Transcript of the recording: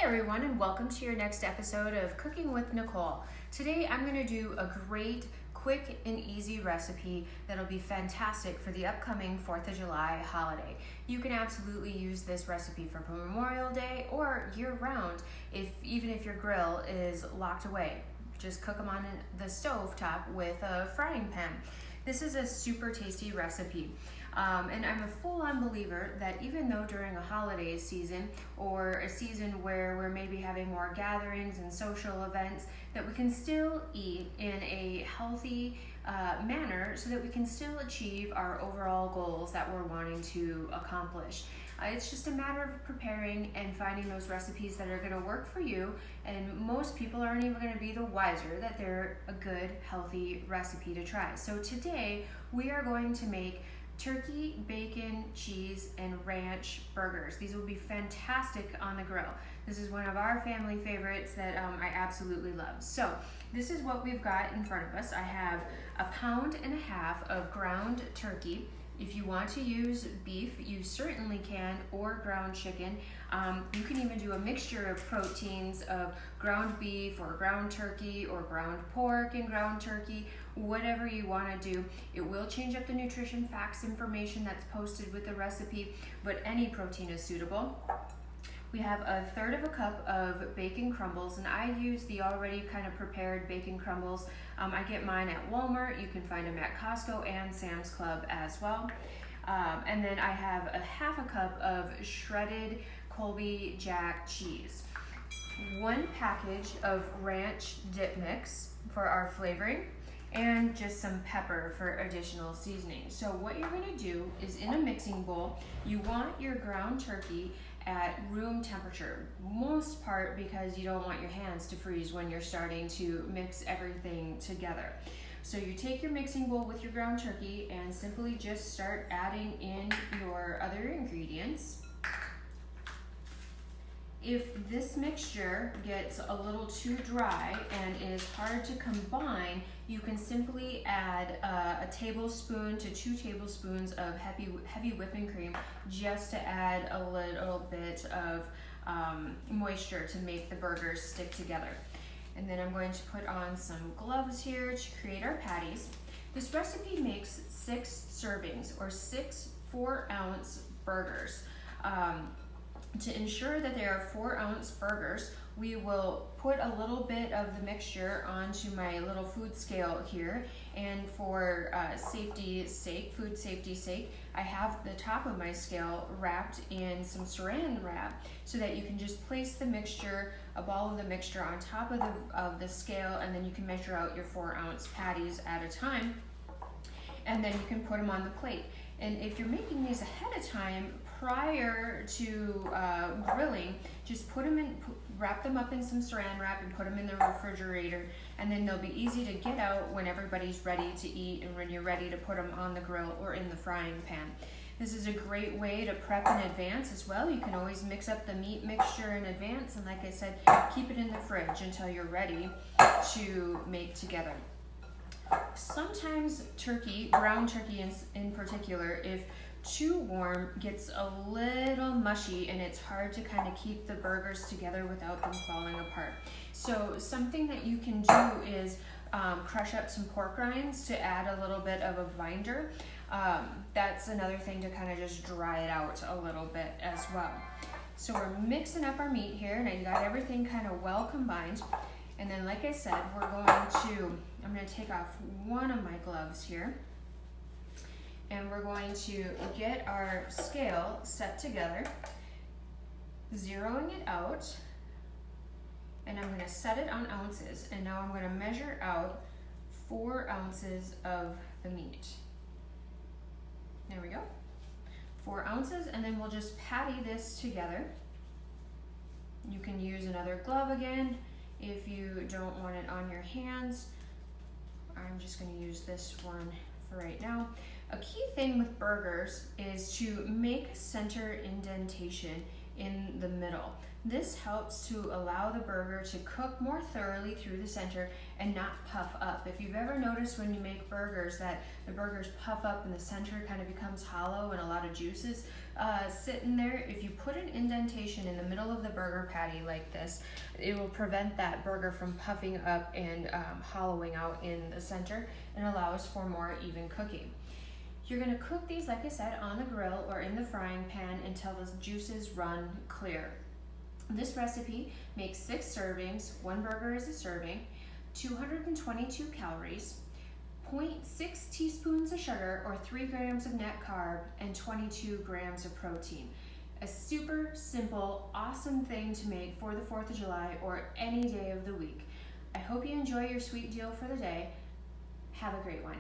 everyone, and welcome to your next episode of Cooking with Nichole. Today I'm going to do a great, quick, and easy recipe that'll be fantastic for the upcoming 4th of July holiday. You can absolutely use this recipe for Memorial Day or year-round, even if your grill is locked away. Just cook them on the stove top with a frying pan. This is a super tasty recipe. And I'm a full-on believer that even though during a holiday season or a season where we're maybe having more gatherings and social events, that we can still eat in a healthy manner so that we can still achieve our overall goals that we're wanting to accomplish. It's just a matter of preparing and finding those recipes that are going to work for you, and most people aren't even going to be the wiser that they're a good, healthy recipe to try. So today we are going to make turkey, bacon, cheese, and ranch burgers. These will be fantastic on the grill. This is one of our family favorites that I absolutely love. So this is what we've got in front of us. I have 1.5 pounds of ground turkey. If you want to use beef, you certainly can, or ground chicken. You can even do a mixture of proteins of ground beef or ground turkey or ground pork and ground turkey, whatever you want to do. It will change up the nutrition facts information that's posted with the recipe, but any protein is suitable. We have 1/3 cup of bacon crumbles, and I use the already kind of prepared bacon crumbles. I get mine at Walmart. You can find them at Costco and Sam's Club as well. And then I have 1/2 cup of shredded Colby Jack cheese. 1 package of ranch dip mix for our flavoring, and just some pepper for additional seasoning. So what you're going to do is, in a mixing bowl, you want your ground turkey at room temperature, most part because you don't want your hands to freeze when you're starting to mix everything together. So you take your mixing bowl with your ground turkey and simply just start adding in your other ingredients. If this mixture gets a little too dry and is hard to combine, you can simply add a tablespoon to 2 tablespoons of heavy whipping cream, just to add a little bit of moisture to make the burgers stick together. And then I'm going to put on some gloves here to create our patties. This recipe makes 6 servings, or 6 4-ounce burgers. To ensure that they are 4-ounce burgers, we will put a little bit of the mixture onto my little food scale here, and for food safety sake, I have the top of my scale wrapped in some saran wrap so that you can just place the mixture, a ball of the mixture, on top of the scale, and then you can measure out your 4-ounce patties at a time, and then you can put them on the plate. And if you're making these ahead of time, prior to grilling, just wrap them up in some saran wrap and put them in the refrigerator, and then they'll be easy to get out when everybody's ready to eat and when you're ready to put them on the grill or in the frying pan. This is a great way to prep in advance as well. You can always mix up the meat mixture in advance, and like I said, keep it in the fridge until you're ready to make together. Sometimes turkey, ground turkey in particular, if too warm, gets a little mushy, and it's hard to kind of keep the burgers together without them falling apart. So something that you can do is crush up some pork rinds to add a little bit of a binder. That's another thing to kind of just dry it out a little bit as well. So we're mixing up our meat here, and I got everything kind of well combined. And then, like I said, I'm going to take off one of my gloves here, and we're going to get our scale set together, zeroing it out, and I'm going to set it on ounces, and now I'm going to measure out 4 ounces of the meat. There we go, 4 ounces, and then we'll just patty this together. You can use another glove again if you don't want it on your hands. I'm just going to use this one for right now. A key thing with burgers is to make a center indentation in the middle. This helps to allow the burger to cook more thoroughly through the center and not puff up. If you've ever noticed when you make burgers that the burgers puff up and the center kind of becomes hollow and a lot of juices sit in there, if you put an indentation in the middle of the burger patty like this, it will prevent that burger from puffing up and hollowing out in the center and allows for more even cooking. You're going to cook these, like I said, on the grill or in the frying pan until the juices run clear. This recipe makes 6 servings, 1 burger is a serving, 222 calories, 0.6 teaspoons of sugar or 3 grams of net carb, and 22 grams of protein. A super simple, awesome thing to make for the 4th of July or any day of the week. I hope you enjoy your sweet deal for the day. Have a great one.